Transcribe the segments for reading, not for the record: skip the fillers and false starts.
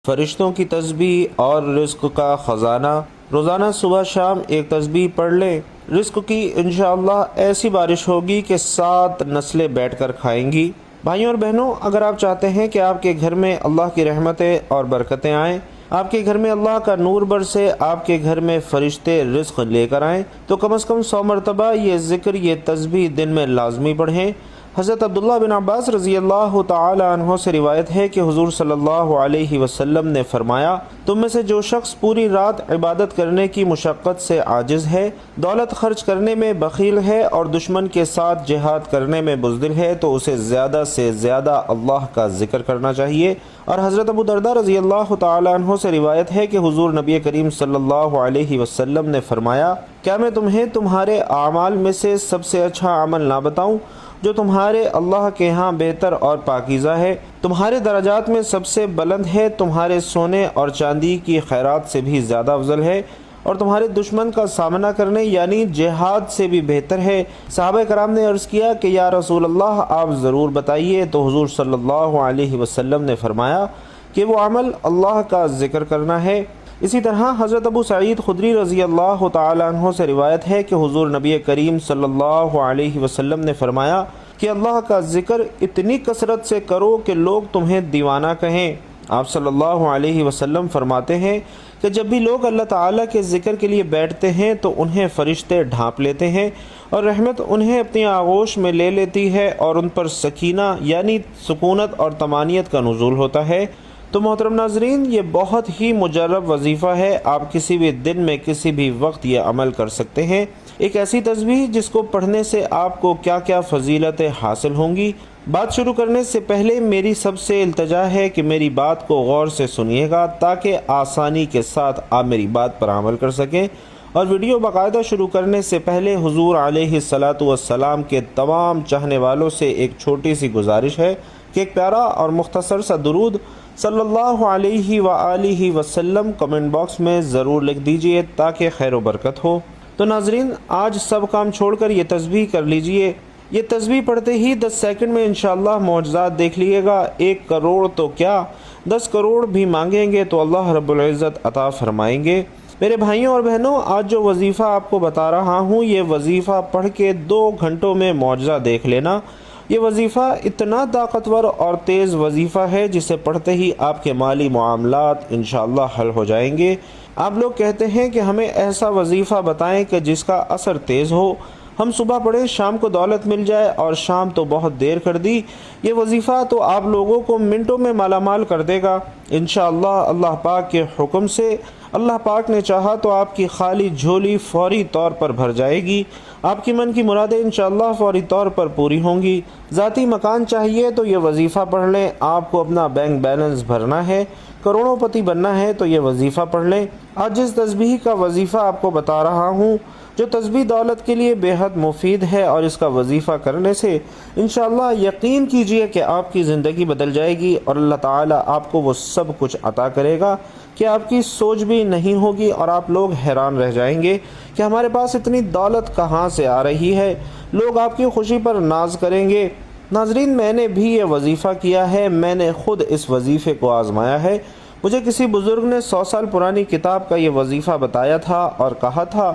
فرشتوں کی تسبیح اور رزق کا خزانہ۔ روزانہ صبح شام ایک تسبیح پڑھ لیں، رزق کی انشاءاللہ ایسی بارش ہوگی کہ 7 نسلیں بیٹھ کر کھائیں گی۔ بھائیوں اور بہنوں، اگر آپ چاہتے ہیں کہ آپ کے گھر میں اللہ کی رحمتیں اور برکتیں آئیں، آپ کے گھر میں اللہ کا نور برسے، آپ کے گھر میں فرشتے رزق لے کر آئیں، تو کم از کم 100 مرتبہ یہ ذکر، یہ تسبیح دن میں لازمی پڑھیں۔ حضرت عبداللہ بن عباس رضی اللہ تعالی عنہ سے روایت ہے کہ حضور صلی اللہ علیہ وسلم نے فرمایا، تم میں سے جو شخص پوری رات عبادت کرنے کی مشقت سے عاجز ہے، دولت خرچ کرنے میں بخیل ہے اور دشمن کے ساتھ جہاد کرنے میں بزدل ہے، تو اسے زیادہ سے زیادہ اللہ کا ذکر کرنا چاہیے۔ اور حضرت ابو درداء رضی اللہ تعالی عنہ سے روایت ہے کہ حضور نبی کریم صلی اللہ علیہ وسلم نے فرمایا، کیا میں تمہیں تمہارے اعمال میں سے سب سے اچھا عمل نہ بتاؤں جو تمہارے اللہ کے ہاں بہتر اور پاکیزہ ہے، تمہارے درجات میں سب سے بلند ہے، تمہارے سونے اور چاندی کی خیرات سے بھی زیادہ افضل ہے، اور تمہارے دشمن کا سامنا کرنے یعنی جہاد سے بھی بہتر ہے؟ صحابہ کرام نے عرض کیا کہ یا رسول اللہ، آپ ضرور بتائیے۔ تو حضور صلی اللہ علیہ وسلم نے فرمایا کہ وہ عمل اللہ کا ذکر کرنا ہے۔ اسی طرح حضرت ابو سعید خدری رضی اللہ تعالی عنہ سے روایت ہے کہ حضور نبی کریم صلی اللہ علیہ وسلم نے فرمایا کہ اللہ کا ذکر اتنی کثرت سے کرو کہ لوگ تمہیں دیوانہ کہیں۔ آپ صلی اللہ علیہ وسلم فرماتے ہیں کہ جب بھی لوگ اللہ تعالیٰ کے ذکر کے لیے بیٹھتے ہیں تو انہیں فرشتے ڈھانپ لیتے ہیں اور رحمت انہیں اپنی آغوش میں لے لیتی ہے اور ان پر سکینہ یعنی سکونت اور طمانینت کا نزول ہوتا ہے۔ تو محترم ناظرین، یہ بہت ہی مجرب وظیفہ ہے، آپ کسی بھی دن میں کسی بھی وقت یہ عمل کر سکتے ہیں۔ ایک ایسی تسبیح جس کو پڑھنے سے آپ کو کیا کیا فضیلتیں حاصل ہوں گی۔ بات شروع کرنے سے پہلے میری سب سے التجا ہے کہ میری بات کو غور سے سنیے گا تاکہ آسانی کے ساتھ آپ میری بات پر عمل کر سکیں، اور ویڈیو باقاعدہ شروع کرنے سے پہلے حضور علیہ الصلاۃ والسلام کے تمام چاہنے والوں سے ایک چھوٹی سی گزارش ہے کہ ایک پیارا اور مختصر سا درود صلی اللہ علیہ وآلہ وسلم کمنٹ باکس میں ضرور لکھ دیجئے تاکہ خیر و برکت ہو۔ تو ناظرین، آج سب کام چھوڑ کر یہ تسبیح کر لیجئے۔ یہ تسبیح پڑھتے ہی 10 سیکنڈ میں انشاءاللہ معجزات دیکھ لیے گا۔ 1 کروڑ تو کیا، 10 کروڑ بھی مانگیں گے تو اللہ رب العزت عطا فرمائیں گے۔ میرے بھائیوں اور بہنوں، آج جو وظیفہ آپ کو بتا رہا ہوں، یہ وظیفہ پڑھ کے 2 گھنٹوں میں معجزہ دیکھ لینا۔ یہ وظیفہ اتنا طاقتور اور تیز وظیفہ ہے جسے پڑھتے ہی آپ کے مالی معاملات انشاءاللہ حل ہو جائیں گے۔ آپ لوگ کہتے ہیں کہ ہمیں ایسا وظیفہ بتائیں کہ جس کا اثر تیز ہو، ہم صبح پڑھیں شام کو دولت مل جائے، اور شام تو بہت دیر کر دی۔ یہ وظیفہ تو آپ لوگوں کو منٹوں میں مالا مال کر دے گا انشاءاللہ اللہ پاک کے حکم سے۔ اللہ پاک نے چاہا تو آپ کی خالی جھولی فوری طور پر بھر جائے گی، آپ کی من کی مرادیں انشاءاللہ فوری طور پر پوری ہوں گی۔ ذاتی مکان چاہیے تو یہ وظیفہ پڑھ لیں، آپ کو اپنا بینک بیلنس بھرنا ہے، کروڑوں پتی بننا ہے تو یہ وظیفہ پڑھ لیں۔ آج جس تسبیح کا وظیفہ آپ کو بتا رہا ہوں، جو تسبیح دولت کے لیے بے حد مفید ہے، اور اس کا وظیفہ کرنے سے انشاءاللہ یقین کیجئے کہ آپ کی زندگی بدل جائے گی، اور اللہ تعالیٰ آپ کو وہ سب کچھ عطا کرے گا کہ آپ کی سوچ بھی نہیں ہوگی، اور آپ لوگ حیران رہ جائیں گے کہ ہمارے پاس اتنی دولت کہاں سے آ رہی ہے۔ لوگ آپ کی خوشی پر ناز کریں گے۔ ناظرین، میں نے بھی یہ وظیفہ کیا ہے، میں نے خود اس وظیفے کو آزمایا ہے۔ مجھے کسی بزرگ نے 100 سال پرانی کتاب کا یہ وظیفہ بتایا تھا اور کہا تھا،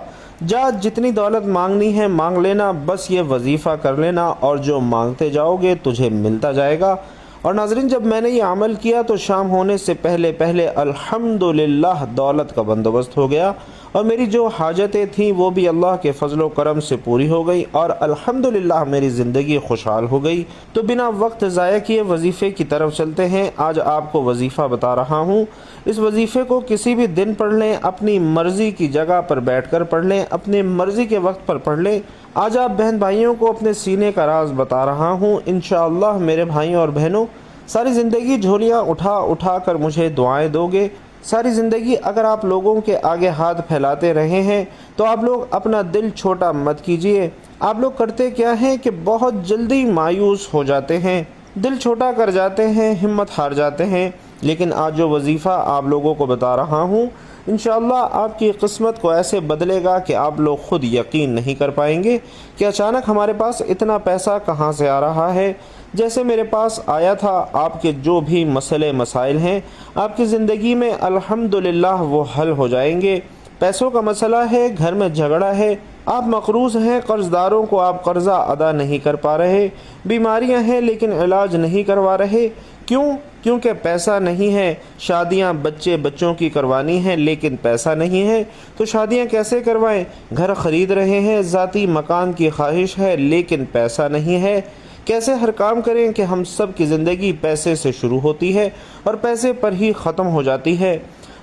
جا جتنی دولت مانگنی ہے مانگ لینا، بس یہ وظیفہ کر لینا اور جو مانگتے جاؤ گے تجھے ملتا جائے گا۔ اور ناظرین، جب میں نے یہ عمل کیا تو شام ہونے سے پہلے الحمدللہ دولت کا بندوبست ہو گیا، اور میری جو حاجتیں تھیں وہ بھی اللہ کے فضل و کرم سے پوری ہو گئی، اور الحمدللہ میری زندگی خوشحال ہو گئی۔ تو بنا وقت ضائع کیے وظیفے کی طرف چلتے ہیں۔ آج آپ کو وظیفہ بتا رہا ہوں، اس وظیفے کو کسی بھی دن پڑھ لیں، اپنی مرضی کی جگہ پر بیٹھ کر پڑھ لیں، اپنی مرضی کے وقت پر پڑھ لیں۔ آج آپ بہن بھائیوں کو اپنے سینے کا راز بتا رہا ہوں۔ انشاءاللہ میرے بھائیوں اور بہنوں، ساری زندگی جھولیاں اٹھا اٹھا کر مجھے دعائیں دو گے۔ ساری زندگی اگر آپ لوگوں کے آگے ہاتھ پھیلاتے رہے ہیں تو آپ لوگ اپنا دل چھوٹا مت کیجیے۔ آپ لوگ کرتے کیا ہیں کہ بہت جلدی مایوس ہو جاتے ہیں، دل چھوٹا کر جاتے ہیں، ہمت ہار جاتے ہیں۔ لیکن آج جو وظیفہ آپ لوگوں کو بتا رہا ہوں، انشاءاللہ آپ کی قسمت کو ایسے بدلے گا کہ آپ لوگ خود یقین نہیں کر پائیں گے کہ اچانک ہمارے پاس اتنا پیسہ کہاں سے آ رہا ہے۔ جیسے میرے پاس آیا تھا، آپ کے جو بھی مسئلے مسائل ہیں آپ کی زندگی میں الحمدللہ وہ حل ہو جائیں گے۔ پیسوں کا مسئلہ ہے، گھر میں جھگڑا ہے، آپ مقروض ہیں، قرض داروں کو آپ قرضہ ادا نہیں کر پا رہے، بیماریاں ہیں لیکن علاج نہیں کروا رہے، کیونکہ پیسہ نہیں ہے۔ شادیاں بچوں کی کروانی ہیں لیکن پیسہ نہیں ہے، تو شادیاں کیسے کروائیں؟ گھر خرید رہے ہیں، ذاتی مکان کی خواہش ہے لیکن پیسہ نہیں ہے، کیسے ہر کام کریں کہ ہم سب کی زندگی پیسے سے شروع ہوتی ہے اور پیسے پر ہی ختم ہو جاتی ہے۔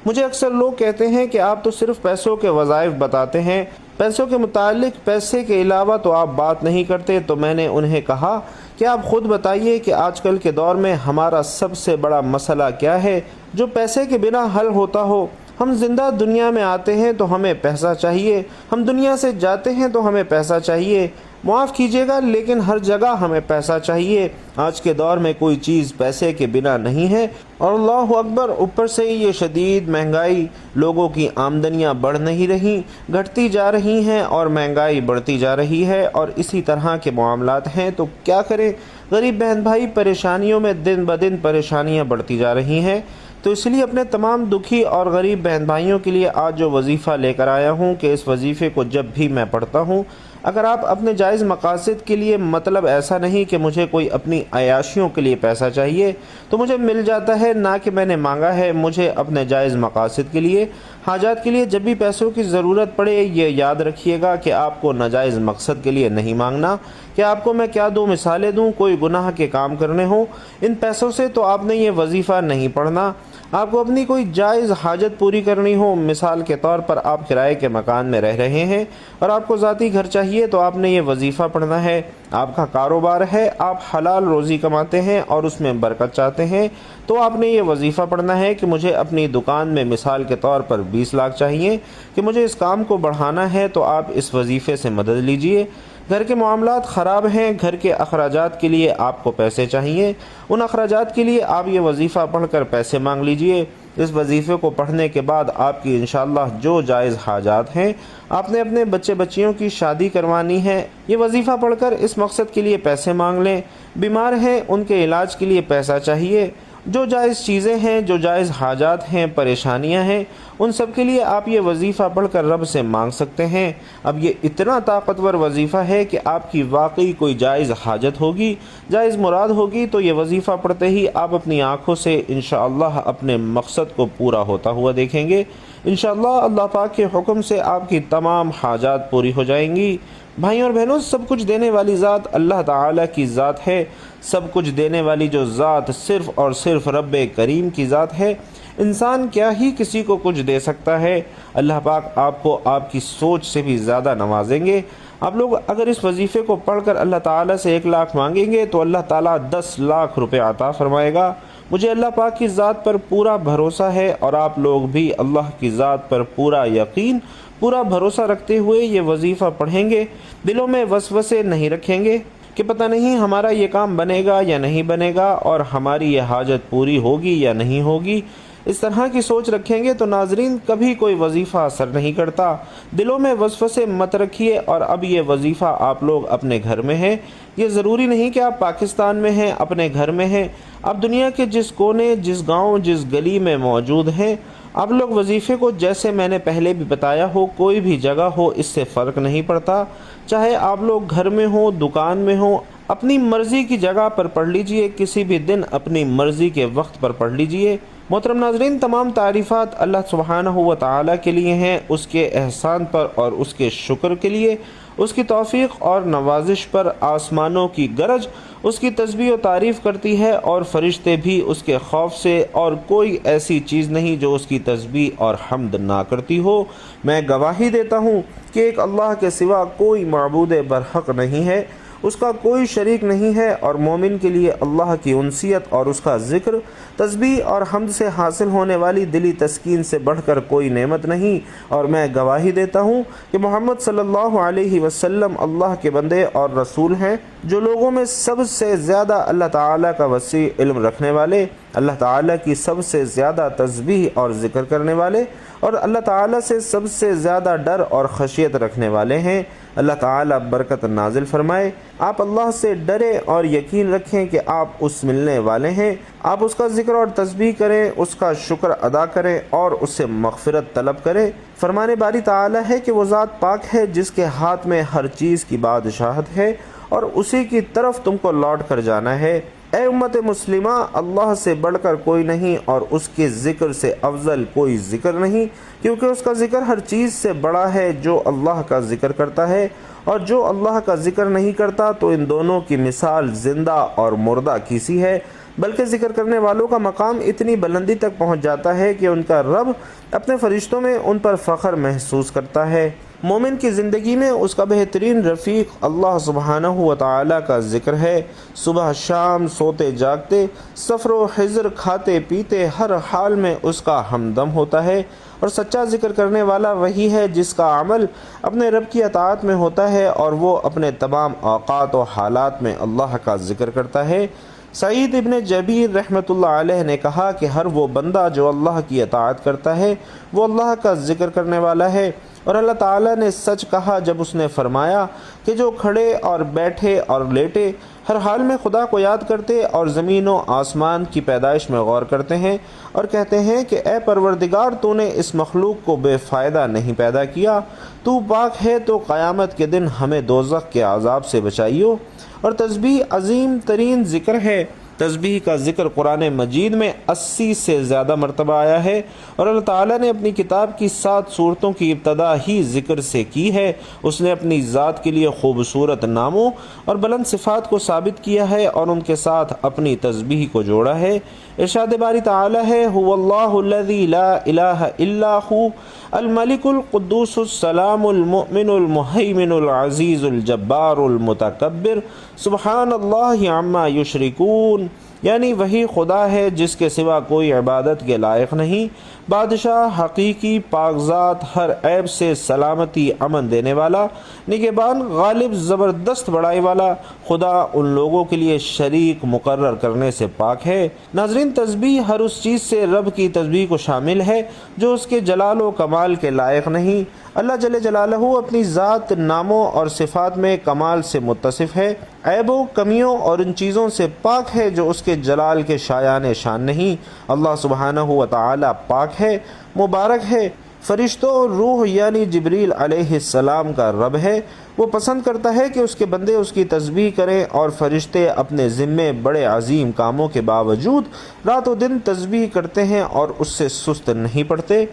مجھے اکثر لوگ کہتے ہیں کہ آپ تو صرف پیسوں کے وظائف بتاتے ہیں، پیسوں کے متعلق پیسے کے علاوہ تو آپ بات نہیں کرتے۔ تو میں نے انہیں کہا کہ آپ خود بتائیے کہ آج کل کے دور میں ہمارا سب سے بڑا مسئلہ کیا ہے جو پیسے کے بنا حل ہوتا ہو؟ ہم زندہ دنیا میں آتے ہیں تو ہمیں پیسہ چاہیے، ہم دنیا سے جاتے ہیں تو ہمیں پیسہ چاہیے، معاف کیجیے گا لیکن ہر جگہ ہمیں پیسہ چاہیے۔ آج کے دور میں کوئی چیز پیسے کے بنا نہیں ہے، اور اللہ اکبر، اوپر سے یہ شدید مہنگائی، لوگوں کی آمدنیاں بڑھ نہیں رہی، گھٹتی جا رہی ہیں اور مہنگائی بڑھتی جا رہی ہے، اور اسی طرح کے معاملات ہیں تو کیا کریں؟ غریب بہن بھائی پریشانیوں میں دن بدن پریشانیاں بڑھتی جا رہی ہیں۔ تو اس لیے اپنے تمام دکھی اور غریب بہن بھائیوں کے لیے آج جو وظیفہ لے کر آیا ہوں کہ اس وظیفے کو جب بھی میں پڑھتا ہوں، اگر آپ اپنے جائز مقاصد کے لیے، مطلب ایسا نہیں کہ مجھے کوئی اپنی عیاشیوں کے لیے پیسہ چاہیے تو مجھے مل جاتا ہے، نہ کہ میں نے مانگا ہے، مجھے اپنے جائز مقاصد کے لیے، حاجات کے لیے جب بھی پیسوں کی ضرورت پڑے، یہ یاد رکھیے گا کہ آپ کو ناجائز مقصد کے لیے نہیں مانگنا۔ کہ آپ کو میں کیا دوں، مثالیں دوں، کوئی گناہ کے کام کرنے ہوں ان پیسوں سے تو آپ نے یہ وظیفہ نہیں پڑھنا۔ آپ کو اپنی کوئی جائز حاجت پوری کرنی ہو، مثال کے طور پر آپ کرائے کے مکان میں رہ رہے ہیں اور آپ کو ذاتی گھر چاہیے تو آپ نے یہ وظیفہ پڑھنا ہے۔ آپ کا کاروبار ہے، آپ حلال روزی کماتے ہیں اور اس میں برکت چاہتے ہیں تو آپ نے یہ وظیفہ پڑھنا ہے کہ مجھے اپنی دکان میں مثال کے طور پر 20 لاکھ چاہیے کہ مجھے اس کام کو بڑھانا ہے، تو آپ اس وظیفے سے مدد لیجئے۔ گھر کے معاملات خراب ہیں، گھر کے اخراجات کے لیے آپ کو پیسے چاہیے، ان اخراجات کے لیے آپ یہ وظیفہ پڑھ کر پیسے مانگ لیجئے۔ اس وظیفے کو پڑھنے کے بعد آپ کی انشاءاللہ جو جائز حاجات ہیں، آپ نے اپنے بچیوں کی شادی کروانی ہے، یہ وظیفہ پڑھ کر اس مقصد کے لیے پیسے مانگ لیں۔ بیمار ہیں، ان کے علاج کے لیے پیسہ چاہیے، جو جائز چیزیں ہیں، جو جائز حاجات ہیں، پریشانیاں ہیں، ان سب کے لیے آپ یہ وظیفہ پڑھ کر رب سے مانگ سکتے ہیں۔ اب یہ اتنا طاقتور وظیفہ ہے کہ آپ کی واقعی کوئی جائز حاجت ہوگی، جائز مراد ہوگی تو یہ وظیفہ پڑھتے ہی آپ اپنی آنکھوں سے انشاءاللہ اپنے مقصد کو پورا ہوتا ہوا دیکھیں گے۔ انشاءاللہ اللہ پاک کے حکم سے آپ کی تمام حاجات پوری ہو جائیں گی۔ بھائیوں اور بہنوں، سب کچھ دینے والی ذات اللہ تعالیٰ کی ذات ہے۔ سب کچھ دینے والی جو ذات صرف اور صرف رب کریم کی ذات ہے۔ انسان کیا ہی کسی کو کچھ دے سکتا ہے۔ اللہ پاک آپ کو آپ کی سوچ سے بھی زیادہ نوازیں گے۔ آپ لوگ اگر اس وظیفے کو پڑھ کر اللہ تعالیٰ سے 1 لاکھ مانگیں گے تو اللہ تعالیٰ 10 لاکھ روپے عطا فرمائے گا۔ مجھے اللہ پاک کی ذات پر پورا بھروسہ ہے، اور آپ لوگ بھی اللہ کی ذات پر پورا یقین، پورا بھروسہ رکھتے ہوئے یہ وظیفہ پڑھیں گے۔ دلوں میں وسوسے نہیں رکھیں گے کہ پتہ نہیں ہمارا یہ کام بنے گا یا نہیں بنے گا، اور ہماری یہ حاجت پوری ہوگی یا نہیں ہوگی۔ اس طرح کی سوچ رکھیں گے تو ناظرین کبھی کوئی وظیفہ اثر نہیں کرتا۔ دلوں میں وسوسے مت رکھیے۔ اور اب یہ وظیفہ آپ لوگ اپنے گھر میں ہیں، یہ ضروری نہیں کہ آپ پاکستان میں ہیں، اپنے گھر میں ہیں، آپ دنیا کے جس کونے، جس گاؤں، جس گلی میں موجود ہیں، آپ لوگ وظیفے کو جیسے میں نے پہلے بھی بتایا ہو، کوئی بھی جگہ ہو، اس سے فرق نہیں پڑتا، چاہے آپ لوگ گھر میں ہوں، دکان میں ہوں، اپنی مرضی کی جگہ پر پڑھ لیجئے، کسی بھی دن اپنی مرضی کے وقت پر پڑھ لیجئے۔ محترم ناظرین، تمام تعریفات اللہ سبحانہ و تعالیٰ کے لیے ہیں، اس کے احسان پر اور اس کے شکر کے لیے، اس کی توفیق اور نوازش پر آسمانوں کی گرج اس کی تسبیح و تعریف کرتی ہے، اور فرشتے بھی اس کے خوف سے، اور کوئی ایسی چیز نہیں جو اس کی تسبیح اور حمد نہ کرتی ہو۔ میں گواہی دیتا ہوں کہ ایک اللہ کے سوا کوئی معبود برحق نہیں ہے، اس کا کوئی شریک نہیں ہے، اور مومن کے لیے اللہ کی انسیت اور اس کا ذکر، تسبیح اور حمد سے حاصل ہونے والی دلی تسکین سے بڑھ کر کوئی نعمت نہیں۔ اور میں گواہی دیتا ہوں کہ محمد صلی اللہ علیہ وسلم اللہ کے بندے اور رسول ہیں، جو لوگوں میں سب سے زیادہ اللہ تعالیٰ کا وسیع علم رکھنے والے، اللہ تعالیٰ کی سب سے زیادہ تسبیح اور ذکر کرنے والے، اور اللہ تعالیٰ سے سب سے زیادہ ڈر اور خشیت رکھنے والے ہیں۔ اللہ تعالیٰ برکت نازل فرمائے۔ آپ اللہ سے ڈریں اور یقین رکھیں کہ آپ اس ملنے والے ہیں۔ آپ اس کا ذکر اور تسبیح کریں، اس کا شکر ادا کریں اور اس سے مغفرت طلب کریں۔ فرمان باری تعالی ہے کہ وہ ذات پاک ہے جس کے ہاتھ میں ہر چیز کی بادشاہت ہے اور اسی کی طرف تم کو لوٹ کر جانا ہے۔ اے امت مسلمہ، اللہ سے بڑھ کر کوئی نہیں اور اس کے ذکر سے افضل کوئی ذکر نہیں، کیونکہ اس کا ذکر ہر چیز سے بڑا ہے۔ جو اللہ کا ذکر کرتا ہے اور جو اللہ کا ذکر نہیں کرتا تو ان دونوں کی مثال زندہ اور مردہ کی سی ہے، بلکہ ذکر کرنے والوں کا مقام اتنی بلندی تک پہنچ جاتا ہے کہ ان کا رب اپنے فرشتوں میں ان پر فخر محسوس کرتا ہے۔ مومن کی زندگی میں اس کا بہترین رفیق اللہ سبحانہ و تعالی کا ذکر ہے۔ صبح شام، سوتے جاگتے، سفر و حضر، کھاتے پیتے، ہر حال میں اس کا ہمدم ہوتا ہے، اور سچا ذکر کرنے والا وہی ہے جس کا عمل اپنے رب کی اطاعت میں ہوتا ہے اور وہ اپنے تمام اوقات و حالات میں اللہ کا ذکر کرتا ہے۔ سعید ابن جبیر رحمۃ اللہ علیہ نے کہا کہ ہر وہ بندہ جو اللہ کی اطاعت کرتا ہے وہ اللہ کا ذکر کرنے والا ہے، اور اللہ تعالیٰ نے سچ کہا جب اس نے فرمایا کہ جو کھڑے اور بیٹھے اور لیٹے ہر حال میں خدا کو یاد کرتے اور زمین و آسمان کی پیدائش میں غور کرتے ہیں اور کہتے ہیں کہ اے پروردگار، تو نے اس مخلوق کو بے فائدہ نہیں پیدا کیا، تو پاک ہے، تو قیامت کے دن ہمیں دوزخ کے عذاب سے بچائیو۔ اور تسبیح عظیم ترین ذکر ہے۔ تسبیح کا ذکر قرآن مجید میں 80 سے زیادہ مرتبہ آیا ہے، اور اللہ تعالیٰ نے اپنی کتاب کی 7 سورتوں کی ابتدا ہی ذکر سے کی ہے۔ اس نے اپنی ذات کے لیے خوبصورت ناموں اور بلند صفات کو ثابت کیا ہے اور ان کے ساتھ اپنی تسبیح کو جوڑا ہے۔ ارشاد باری تعالیٰ ہے، هو اللہ الذی لا الہ الا هو الملک القدوس السلام المؤمن المہیمن العزیز الجبار المتکبر سبحان اللہ عما یشرکون، یعنی وہی خدا ہے جس کے سوا کوئی عبادت کے لائق نہیں، بادشاہ حقیقی، پاکزات، ہر عیب سے سلامتی، امن دینے والا، نگہبان، غالب، زبردست بڑائی والا، خدا ان لوگوں کے لیے شریک مقرر کرنے سے پاک ہے۔ ناظرین، تسبیح ہر اس چیز سے رب کی تسبیح کو شامل ہے جو اس کے جلال و کمال کے لائق نہیں۔ اللہ جل جلالہ اپنی ذات، ناموں اور صفات میں کمال سے متصف ہے، عیبوں، کمیوں اور ان چیزوں سے پاک ہے جو اس کے جلال کے شایان شان نہیں۔ اللہ سبحانہ و تعالی پاک ہے، مبارک ہے، فرشتوں اور روح یعنی جبریل علیہ السلام کا رب ہے۔ وہ پسند کرتا ہے کہ اس کے بندے اس کی تسبیح کریں، اور فرشتے اپنے ذمے بڑے عظیم کاموں کے باوجود رات و دن تسبیح کرتے ہیں اور اس سے سست نہیں پڑتے۔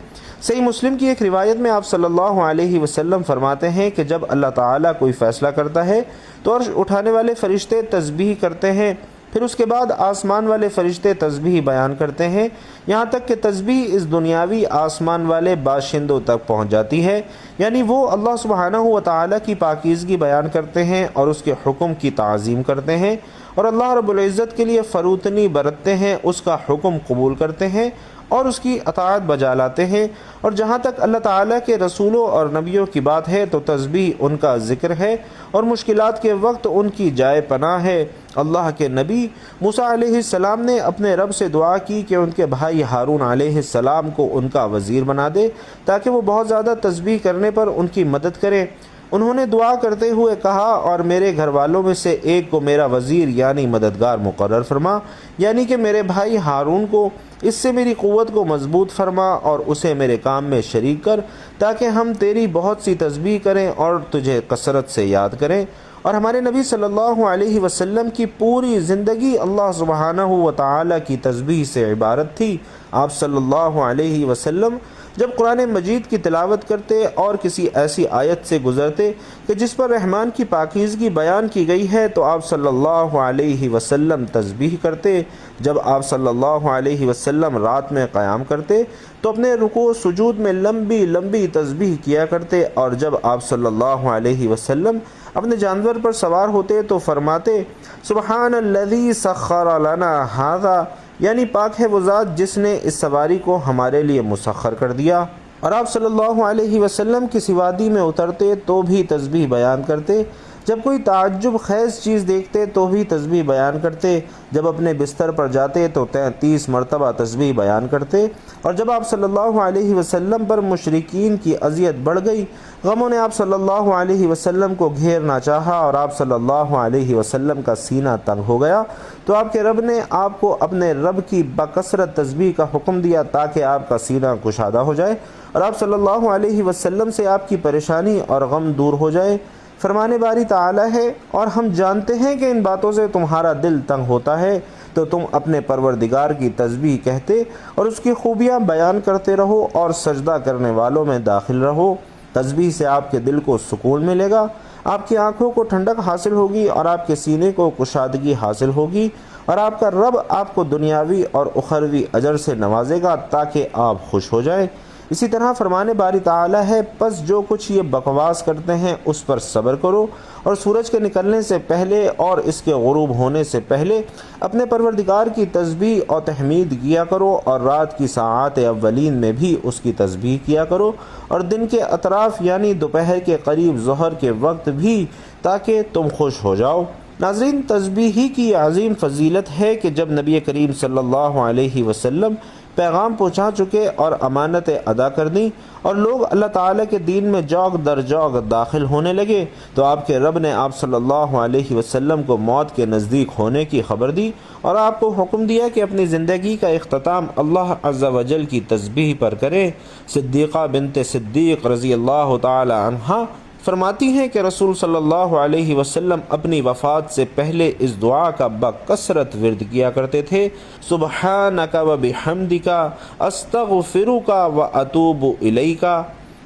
صحیح مسلم کی ایک روایت میں آپ صلی اللہ علیہ وسلم فرماتے ہیں کہ جب اللہ تعالیٰ کوئی فیصلہ کرتا ہے تو عرش اٹھانے والے فرشتے تسبیح کرتے ہیں، پھر اس کے بعد آسمان والے فرشتے تسبیح بیان کرتے ہیں، یہاں تک کہ تسبیح اس دنیاوی آسمان والے باشندوں تک پہنچ جاتی ہے، یعنی وہ اللہ سبحانہ و تعالیٰ کی پاکیزگی بیان کرتے ہیں اور اس کے حکم کی تعظیم کرتے ہیں، اور اللہ رب العزت کے لیے فروتنی برتتے ہیں، اس کا حکم قبول کرتے ہیں اور اس کی اطاعت بجا لاتے ہیں۔ اور جہاں تک اللہ تعالیٰ کے رسولوں اور نبیوں کی بات ہے تو تسبیح ان کا ذکر ہے اور مشکلات کے وقت ان کی جائے پناہ ہے۔ اللہ کے نبی موسیٰ علیہ السلام نے اپنے رب سے دعا کی کہ ان کے بھائی ہارون علیہ السلام کو ان کا وزیر بنا دے تاکہ وہ بہت زیادہ تسبیح کرنے پر ان کی مدد کرے۔ انہوں نے دعا کرتے ہوئے کہا، اور میرے گھر والوں میں سے ایک کو میرا وزیر یعنی مددگار مقرر فرما، یعنی کہ میرے بھائی ہارون کو، اس سے میری قوت کو مضبوط فرما اور اسے میرے کام میں شریک کر تاکہ ہم تیری بہت سی تسبیح کریں اور تجھے کثرت سے یاد کریں۔ اور ہمارے نبی صلی اللہ علیہ وسلم کی پوری زندگی اللہ سبحانہ و تعالیٰ کی تسبیح سے عبارت تھی۔ آپ صلی اللہ علیہ وسلم جب قرآن مجید کی تلاوت کرتے اور کسی ایسی آیت سے گزرتے کہ جس پر رحمان کی پاکیزگی بیان کی گئی ہے تو آپ صلی اللہ علیہ وسلم تسبیح کرتے۔ جب آپ صلی اللہ علیہ وسلم رات میں قیام کرتے تو اپنے رکوع سجود میں لمبی لمبی تسبیح کیا کرتے، اور جب آپ صلی اللہ علیہ وسلم اپنے جانور پر سوار ہوتے تو فرماتے، سبحان الذی سخر لنا ھذا، یعنی پاک ہے وہ ذات جس نے اس سواری کو ہمارے لیے مسخر کر دیا۔ اور آپ صلی اللہ علیہ وسلم کسی وادی میں اترتے تو بھی تسبیح بیان کرتے، جب کوئی تعجب خیز چیز دیکھتے تو بھی تسبیح بیان کرتے، جب اپنے بستر پر جاتے تو 33 مرتبہ تسبیح بیان کرتے، اور جب آپ صلی اللہ علیہ وسلم پر مشرکین کی اذیت بڑھ گئی، غموں نے آپ صلی اللہ علیہ وسلم کو گھیرنا چاہا اور آپ صلی اللہ علیہ وسلم کا سینہ تنگ ہو گیا، تو آپ کے رب نے آپ کو اپنے رب کی بکثرت تسبیح کا حکم دیا تاکہ آپ کا سینہ کشادہ ہو جائے اور آپ صلی اللہ علیہ وسلم سے آپ کی پریشانی اور غم دور ہو جائے۔ فرمانے باری تعالی ہے، اور ہم جانتے ہیں کہ ان باتوں سے تمہارا دل تنگ ہوتا ہے، تو تم اپنے پروردگار کی تسبیح کہتے اور اس کی خوبیاں بیان کرتے رہو اور سجدہ کرنے والوں میں داخل رہو۔ تسبیح سے آپ کے دل کو سکون ملے گا، آپ کی آنکھوں کو ٹھنڈک حاصل ہوگی اور آپ کے سینے کو کشادگی حاصل ہوگی، اور آپ کا رب آپ کو دنیاوی اور اخروی اجر سے نوازے گا تاکہ آپ خوش ہو جائیں۔ اسی طرح فرمانے باری تعالی ہے، پس جو کچھ یہ بکواس کرتے ہیں اس پر صبر کرو، اور سورج کے نکلنے سے پہلے اور اس کے غروب ہونے سے پہلے اپنے پروردگار کی تسبیح اور تحمید کیا کرو، اور رات کی ساعات اولین میں بھی اس کی تسبیح کیا کرو، اور دن کے اطراف یعنی دوپہر کے قریب ظہر کے وقت بھی، تاکہ تم خوش ہو جاؤ۔ ناظرین، تسبیح ہی کی عظیم فضیلت ہے کہ جب نبی کریم صلی اللہ علیہ وسلم پیغام پہنچا چکے اور امانتیں ادا کر دیں اور لوگ اللہ تعالیٰ کے دین میں جوگ در جوگ داخل ہونے لگے، تو آپ کے رب نے آپ صلی اللہ علیہ وسلم کو موت کے نزدیک ہونے کی خبر دی اور آپ کو حکم دیا کہ اپنی زندگی کا اختتام اللہ عز و جل کی تسبیح پر کریں۔ صدیقہ بنت صدیق رضی اللہ تعالی عنہا فرماتی ہیں کہ رسول صلی اللہ علیہ وسلم اپنی وفات سے پہلے اس دعا کا بکثرت ورد کیا کرتے تھے، سبحانک و بحمدک استغفرک و اتوب الیک۔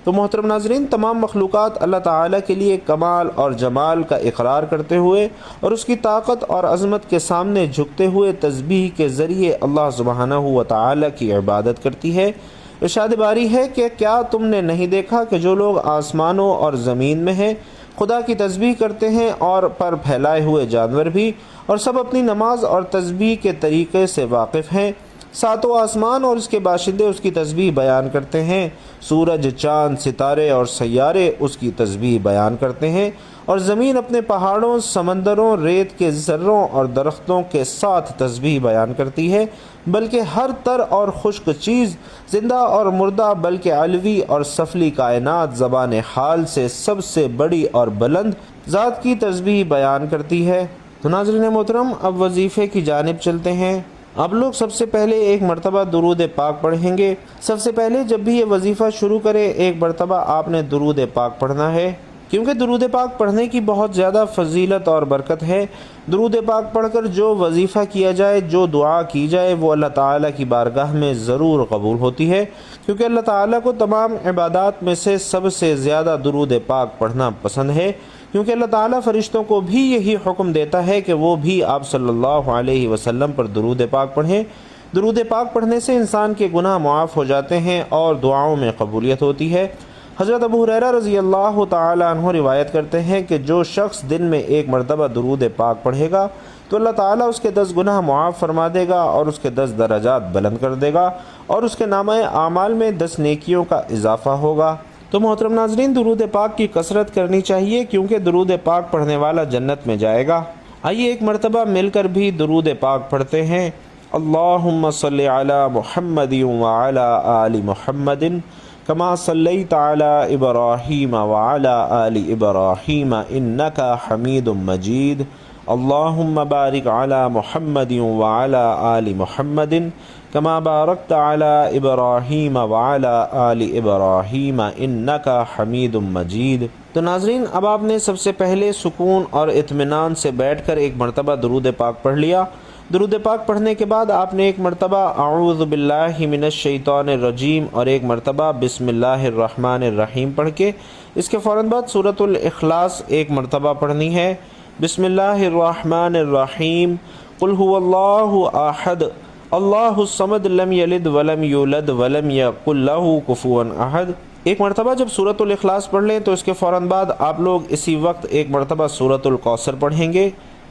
تو محترم ناظرین، تمام مخلوقات اللہ تعالیٰ کے لیے کمال اور جمال کا اقرار کرتے ہوئے اور اس کی طاقت اور عظمت کے سامنے جھکتے ہوئے تسبیح کے ذریعے اللہ سبحانہ و تعالیٰ کی عبادت کرتی ہے۔ ارشاد باری ہے کہ کیا تم نے نہیں دیکھا کہ جو لوگ آسمانوں اور زمین میں ہیں خدا کی تسبیح کرتے ہیں، اور پر پھیلائے ہوئے جانور بھی، اور سب اپنی نماز اور تسبیح کے طریقے سے واقف ہیں۔ ساتوں آسمان اور اس کے باشندے اس کی تسبیح بیان کرتے ہیں، سورج، چاند، ستارے اور سیارے اس کی تسبیح بیان کرتے ہیں، اور زمین اپنے پہاڑوں، سمندروں، ریت کے ذروں اور درختوں کے ساتھ تسبیح بیان کرتی ہے، بلکہ ہر تر اور خشک چیز، زندہ اور مردہ، بلکہ علوی اور سفلی کائنات زبان حال سے سب سے بڑی اور بلند ذات کی تسبیح بیان کرتی ہے۔ تو ناظرین محترم، اب وظیفے کی جانب چلتے ہیں۔ آپ لوگ سب سے پہلے ایک مرتبہ درود پاک پڑھیں گے۔ سب سے پہلے جب بھی یہ وظیفہ شروع کرے ایک مرتبہ آپ نے درود پاک پڑھنا ہے، کیونکہ درود پاک پڑھنے کی بہت زیادہ فضیلت اور برکت ہے۔ درود پاک پڑھ کر جو وظیفہ کیا جائے، جو دعا کی جائے، وہ اللہ تعالیٰ کی بارگاہ میں ضرور قبول ہوتی ہے، کیونکہ اللہ تعالیٰ کو تمام عبادات میں سے سب سے زیادہ درود پاک پڑھنا پسند ہے، کیونکہ اللہ تعالیٰ فرشتوں کو بھی یہی حکم دیتا ہے کہ وہ بھی آپ صلی اللہ علیہ وسلم پر درود پاک پڑھیں۔ درود پاک پڑھنے سے انسان کے گناہ معاف ہو جاتے ہیں اور دعاؤں میں قبولیت ہوتی ہے۔ حضرت ابو ہریرہ رضی اللہ تعالی عنہ روایت کرتے ہیں کہ جو شخص دن میں ایک مرتبہ درود پاک پڑھے گا تو اللہ تعالیٰ اس کے 10 گناہ معاف فرما دے گا اور اس کے 10 درجات بلند کر دے گا، اور اس کے نامہ اعمال میں 10 نیکیوں کا اضافہ ہوگا۔ تو محترم ناظرین، درود پاک کی کثرت کرنی چاہیے، کیونکہ درود پاک پڑھنے والا جنت میں جائے گا۔ آئیے ایک مرتبہ مل کر بھی درود پاک پڑھتے ہیں۔ اللہم صلی علی محمد وعلی آل محمد کما صلیت علی ابراہیم وعلی آل ابراہیم انک حمید مجید۔ اللہم بارک علی محمد وعلی آل محمد کما بارکت علی ابراہیم وعلی آل ابراہیم انک حمید مجید۔ تو ناظرین، اب آپ نے سب سے پہلے سکون اور اطمینان سے بیٹھ کر ایک مرتبہ درود پاک پڑھ لیا۔ درود پاک پڑھنے کے بعد آپ نے ایک مرتبہ اعوذ باللہ من الشیطان الرجیم اور ایک مرتبہ بسم اللہ الرحمن الرحیم پڑھ کے اس کے فوراً بعد سورۃ الاخلاص ایک مرتبہ پڑھنی ہے۔ بسم اللہ الرحمن الرحیم، قل هو اللہ احد اللہ الصمد لم یلد ولم یولد ولم یکن لہ کفوا احد۔ ایک مرتبہ جب سورۃ الاخلاص پڑھ لیں تو اس کے فوراً بعد آپ لوگ اسی وقت ایک مرتبہ سورۃ الکوثر پڑھیں گے۔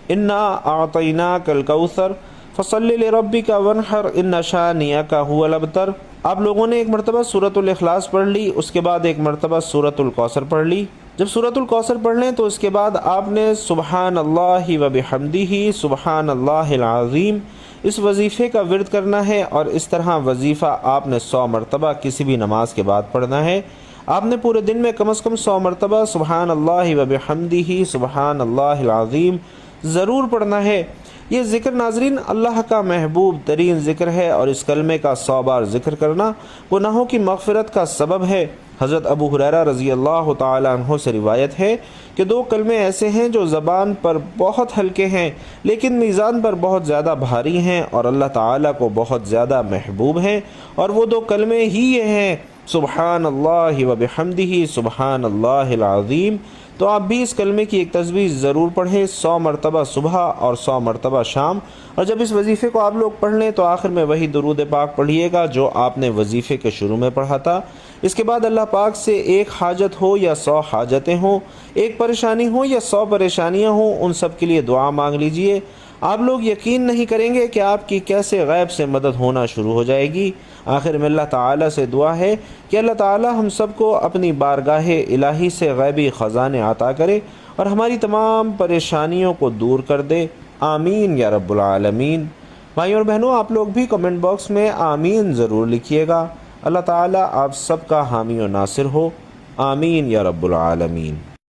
انا اعطیناک الکوثر فصلی لربک وانحر ان شانئک ھو الابتر۔ آپ لوگوں نے ایک مرتبہ سورۃ الاخلاص پڑھ لی، اس کے بعد ایک مرتبہ سورۃ الکوثر پڑھ لی۔ جب سورۃ الکوثر پڑھ لیں تو اس کے بعد آپ نے سبحان اللہ و بحمدہ سبحان اللہ العظیم اس وظیفے کا ورد کرنا ہے، اور اس طرح وظیفہ آپ نے 100 مرتبہ کسی بھی نماز کے بعد پڑھنا ہے۔ آپ نے پورے دن میں کم از کم 100 مرتبہ سبحان اللہ و بحمدہ سبحان اللہ العظیم ضرور پڑھنا ہے۔ یہ ذکر ناظرین اللہ کا محبوب ترین ذکر ہے، اور اس کلمے کا 100 بار ذکر کرنا گناہوں کی مغفرت کا سبب ہے۔ حضرت ابو ہریرہ رضی اللہ تعالی عنہ سے روایت ہے کہ 2 کلمے ایسے ہیں جو زبان پر بہت ہلکے ہیں لیکن میزان پر بہت زیادہ بھاری ہیں اور اللہ تعالیٰ کو بہت زیادہ محبوب ہیں، اور وہ 2 کلمے ہی یہ ہیں سبحان اللہ و بحمدہ سبحان اللہ العظیم۔ تو آپ بھی اس کلمے کی ایک تسبیح ضرور پڑھیں، 100 مرتبہ صبح اور 100 مرتبہ شام، اور جب اس وظیفے کو آپ لوگ پڑھ لیں تو آخر میں وہی درود پاک پڑھیے گا جو آپ نے وظیفے کے شروع میں پڑھا تھا۔ اس کے بعد اللہ پاک سے ایک حاجت ہو یا 100 حاجتیں ہوں، ایک پریشانی ہو یا 100 پریشانیاں ہوں، ان سب کے لیے دعا مانگ لیجئے۔ آپ لوگ یقین نہیں کریں گے کہ آپ کی کیسے غیب سے مدد ہونا شروع ہو جائے گی۔ آخر میں اللہ تعالیٰ سے دعا ہے کہ اللہ تعالیٰ ہم سب کو اپنی بارگاہ الہی سے غیبی خزانے عطا کرے اور ہماری تمام پریشانیوں کو دور کر دے، آمین یا رب العالمین۔ بھائیوں اور بہنوں، آپ لوگ بھی کمنٹ باکس میں آمین ضرور لکھیے گا۔ اللہ تعالیٰ آپ سب کا حامی و ناصر ہو، آمین یا رب العالمین۔